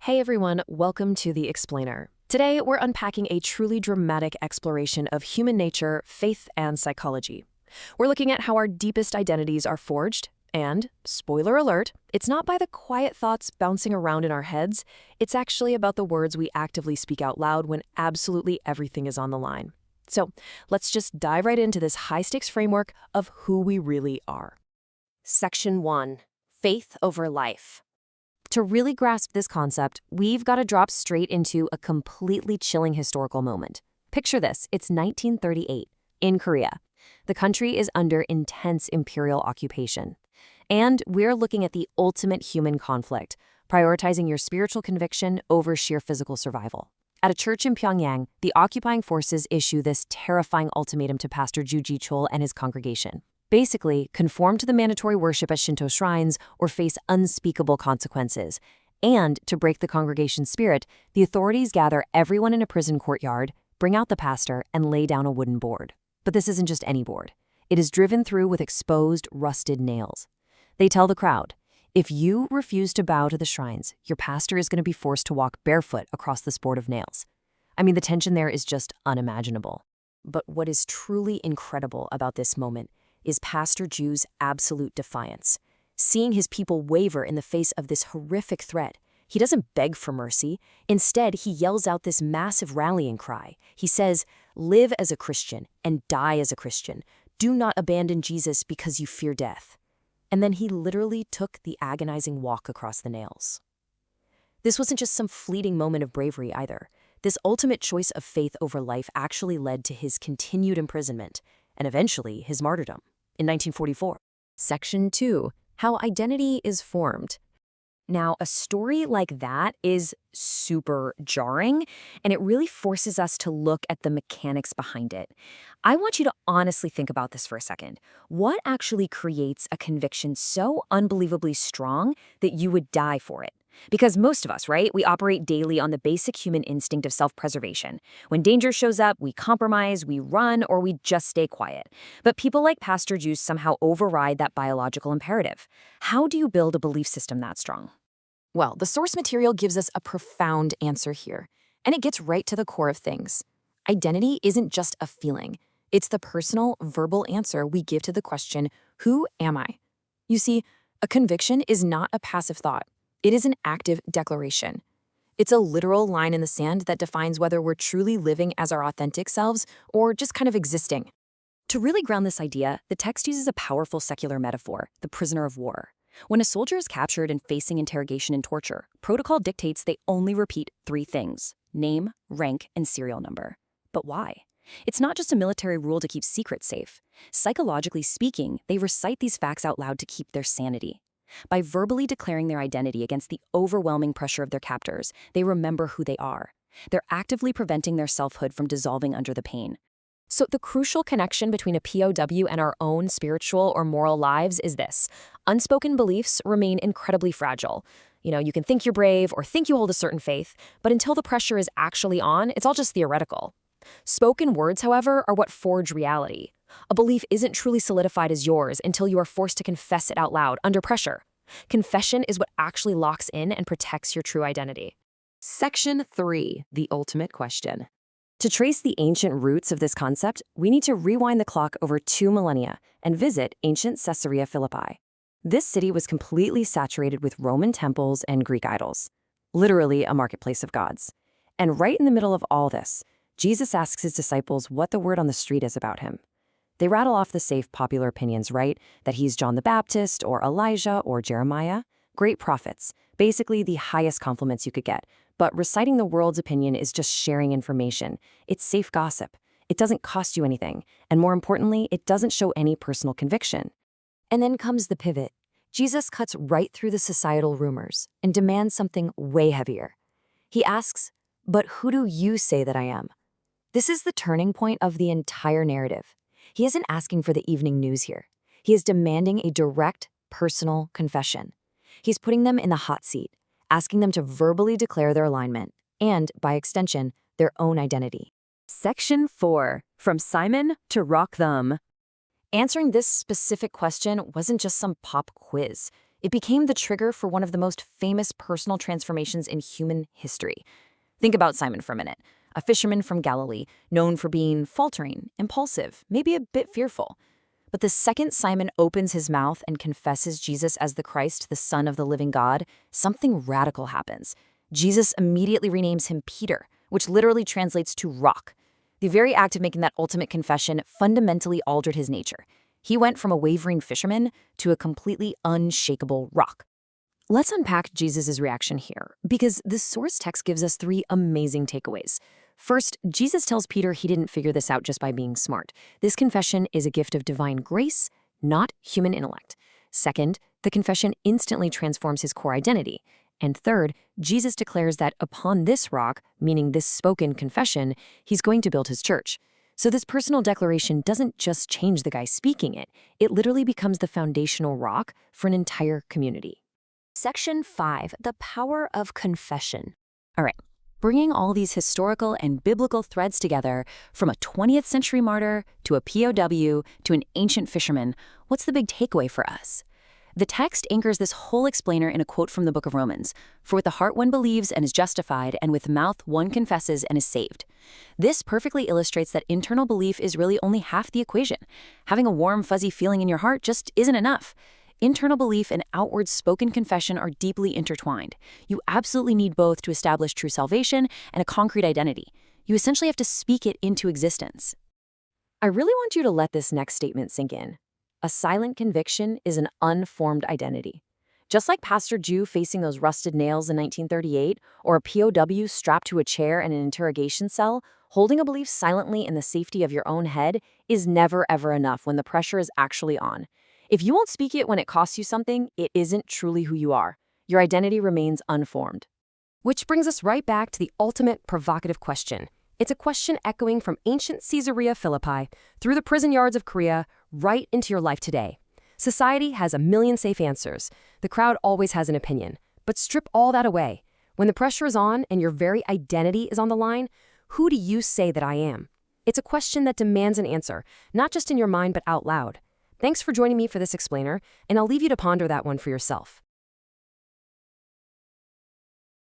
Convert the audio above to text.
Hey everyone, welcome to The Explainer. Today, we're unpacking a truly dramatic exploration of human nature, faith, and psychology. We're looking at how our deepest identities are forged, and, spoiler alert, it's not by the quiet thoughts bouncing around in our heads, it's actually about the words we actively speak out loud when absolutely everything is on the line. So, let's just dive right into this high-stakes framework of who we really are. Section 1. Faith over life. To really grasp this concept, we've got to drop straight into a completely chilling historical moment. Picture this, it's 1938, in Korea. The country is under intense imperial occupation. And we're looking at the ultimate human conflict, prioritizing your spiritual conviction over sheer physical survival. At a church in Pyongyang, the occupying forces issue this terrifying ultimatum to Pastor Ju Ji-chul and his congregation. Basically, conform to the mandatory worship at Shinto shrines or face unspeakable consequences. And to break the congregation's spirit, the authorities gather everyone in a prison courtyard, bring out the pastor, and lay down a wooden board. But this isn't just any board. It is driven through with exposed, rusted nails. They tell the crowd, if you refuse to bow to the shrines, your pastor is going to be forced to walk barefoot across this board of nails. I mean, the tension there is just unimaginable. But what is truly incredible about this moment is Pastor Ju's absolute defiance. Seeing his people waver in the face of this horrific threat, he doesn't beg for mercy. Instead, he yells out this massive rallying cry. He says, "Live as a Christian and die as a Christian. Do not abandon Jesus because you fear death." And then he literally took the agonizing walk across the nails. This wasn't just some fleeting moment of bravery either. This ultimate choice of faith over life actually led to his continued imprisonment and eventually his martyrdom. In 1944. Section 2. How identity is formed. Now, a story like that is super jarring, and it really forces us to look at the mechanics behind it. I want you to honestly think about this for a second. What actually creates a conviction so unbelievably strong that you would die for it? Because most of us, right, we operate daily on the basic human instinct of self-preservation. When danger shows up, we compromise, we run, or we just stay quiet. But people like Pastor Ju somehow override that biological imperative. How do you build a belief system that strong? Well, the source material gives us a profound answer here, and it gets right to the core of things. Identity isn't just a feeling. It's the personal, verbal answer we give to the question, who am I? You see, a conviction is not a passive thought. It is an active declaration. It's a literal line in the sand that defines whether we're truly living as our authentic selves or just kind of existing. To really ground this idea, the text uses a powerful secular metaphor, the prisoner of war. When a soldier is captured and facing interrogation and torture, protocol dictates they only repeat 3 things: name, rank, and serial number. But why? It's not just a military rule to keep secrets safe. Psychologically speaking, they recite these facts out loud to keep their sanity. By verbally declaring their identity against the overwhelming pressure of their captors, they remember who they are. They're actively preventing their selfhood from dissolving under the pain. So the crucial connection between a POW and our own spiritual or moral lives is this. Unspoken beliefs remain incredibly fragile. You can think you're brave or think you hold a certain faith, but until the pressure is actually on, it's all just theoretical. Spoken words, however, are what forge reality. A belief isn't truly solidified as yours until you are forced to confess it out loud under pressure. Confession is what actually locks in and protects your true identity. Section 3. The ultimate question. To trace the ancient roots of this concept, we need to rewind the clock over 2 millennia and visit ancient Caesarea Philippi. This city was completely saturated with Roman temples and Greek idols, literally a marketplace of gods. And right in the middle of all this, Jesus asks his disciples what the word on the street is about him. They rattle off the safe popular opinions, right? That he's John the Baptist or Elijah or Jeremiah. Great prophets, basically the highest compliments you could get. But reciting the world's opinion is just sharing information. It's safe gossip. It doesn't cost you anything. And more importantly, it doesn't show any personal conviction. And then comes the pivot. Jesus cuts right through the societal rumors and demands something way heavier. He asks, "But who do you say that I am?" This is the turning point of the entire narrative. He isn't asking for the evening news here. He is demanding a direct, personal confession. He's putting them in the hot seat, asking them to verbally declare their alignment and, by extension, their own identity. Section 4. From Simon to Rock Them. Answering this specific question wasn't just some pop quiz. It became the trigger for one of the most famous personal transformations in human history. Think about Simon for a minute, a fisherman from Galilee, known for being faltering, impulsive, maybe a bit fearful. But the second Simon opens his mouth and confesses Jesus as the Christ, the Son of the living God, something radical happens. Jesus immediately renames him Peter, which literally translates to rock. The very act of making that ultimate confession fundamentally altered his nature. He went from a wavering fisherman to a completely unshakable rock. Let's unpack Jesus' reaction here, because this source text gives us 3 amazing takeaways. First, Jesus tells Peter he didn't figure this out just by being smart. This confession is a gift of divine grace, not human intellect. Second, the confession instantly transforms his core identity. And third, Jesus declares that upon this rock, meaning this spoken confession, he's going to build his church. So this personal declaration doesn't just change the guy speaking it, it literally becomes the foundational rock for an entire community. Section 5. The power of confession. All right, bringing all these historical and biblical threads together, from a 20th century martyr to a POW to an ancient fisherman, what's the big takeaway for us? The text anchors this whole explainer in a quote from the book of Romans, "For with the heart one believes and is justified, and with the mouth one confesses and is saved." This perfectly illustrates that internal belief is really only half the equation. Having a warm, fuzzy feeling in your heart just isn't enough. Internal belief and outward spoken confession are deeply intertwined. You absolutely need both to establish true salvation and a concrete identity. You essentially have to speak it into existence. I really want you to let this next statement sink in. A silent conviction is an unformed identity. Just like Pastor Jew facing those rusted nails in 1938, or a POW strapped to a chair in an interrogation cell, holding a belief silently in the safety of your own head is never ever enough when the pressure is actually on. If you won't speak it when it costs you something, it isn't truly who you are. Your identity remains unformed. Which brings us right back to the ultimate provocative question. It's a question echoing from ancient Caesarea Philippi, through the prison yards of Korea, right into your life today. Society has a million safe answers. The crowd always has an opinion. But strip all that away. When the pressure is on and your very identity is on the line, who do you say that I am? It's a question that demands an answer, not just in your mind but out loud. Thanks for joining me for this explainer, and I'll leave you to ponder that one for yourself.